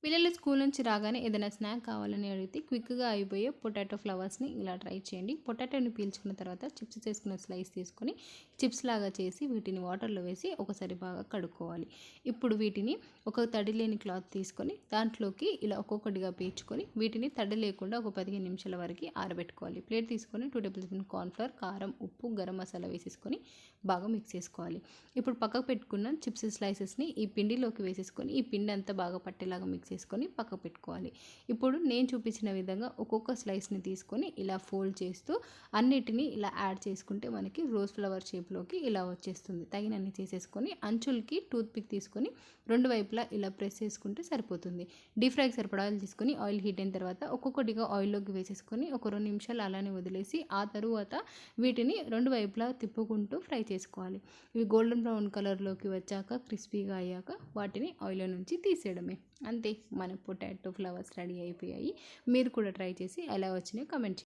పిల్లలు స్కూల్ నుంచి రాగానే ఏదైనా స్నాక్ కావాలని అడిగితే క్విక్గా అయిపోయే పొటాటో ఫ్లవర్స్ని ఇలా ట్రై చేయండి. పొటాటోని పీల్చుకున్న తర్వాత చిప్స్ చేసుకున్న స్లైస్ తీసుకొని చిప్స్ లాగా చేసి వీటిని వాటర్లో వేసి ఒకసారి బాగా కడుక్కోవాలి. ఇప్పుడు వీటిని ఒక తడి లేని క్లాత్ తీసుకొని దాంట్లోకి ఇలా ఒక్కొక్కటిగా పేర్చుకొని వీటిని తడి లేకుండా ఒక 15 నిమిషాల వరకు ఆరబెట్టుకోవాలి. ప్లేట్ తీసుకొని 2 టేబుల్ స్పూన్ కార్న్ఫ్లవర్, కారం, ఉప్పు, గరం మసాలా వేసేసుకొని బాగా మిక్స్ చేసుకోవాలి. ఇప్పుడు పక్కకు పెట్టుకున్న చిప్స్ స్లైసెస్ని ఈ పిండిలోకి వేసేసుకొని ఈ పిండి అంతా బాగా పట్టేలాగా మిక్స్ చేసుకొని పక్కకు పెట్టుకోవాలి. ఇప్పుడు నేను చూపించిన విధంగా ఒక్కొక్క స్లైస్ని తీసుకొని ఇలా ఫోల్డ్ చేస్తూ అన్నిటినీ ఇలా యాడ్ చేసుకుంటే మనకి రోజ్ ఫ్లవర్ షేప్లోకి ఇలా వచ్చేస్తుంది. తగినన్ని చేసేసుకొని అంచులకి టూత్ పిక్ తీసుకొని రెండు వైపులా ఇలా ప్రెస్ చేసుకుంటే సరిపోతుంది. డీప్ ఫ్రైకి సరిపడా ఆయిల్ తీసుకొని ఆయిల్ హీట్ అయిన తర్వాత ఒక్కొక్కటిగా ఆయిల్లోకి వేసేసుకొని ఒక 2 నిమిషాలు అలానే వదిలేసి ఆ తరువాత వీటిని రెండు వైపులా తిప్పుకుంటూ ఫ్రై చేసుకోవాలి. ఇవి గోల్డెన్ బ్రౌన్ కలర్లోకి వచ్చాక క్రిస్పీగా అయ్యాక వాటిని ఆయిల్లో నుంచి తీసేయడమే. అంతే, మన పొటాటో ఫ్లవర్స్ రెడీ అయిపోయాయి. మీరు కూడా ట్రై చేసి ఎలా వచ్చినాయో కామెంట్ చేయండి.